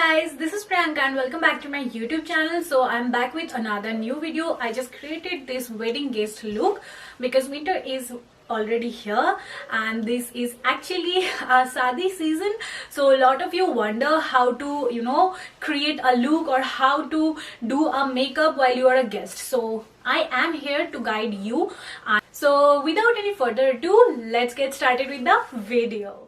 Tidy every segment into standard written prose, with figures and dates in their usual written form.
guys, this is Priyanka and welcome back to my YouTube channel. So I'm back with another new video. I just created this wedding guest look because winter is already here and this is actually a Sadi season. So a lot of you wonder how to create a look or how to do a makeup while you are a guest. So I am here to guide you. So without any further ado, let's get started with the video.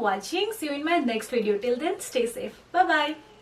Watching. See you in my next video. Till then, stay safe. Bye bye.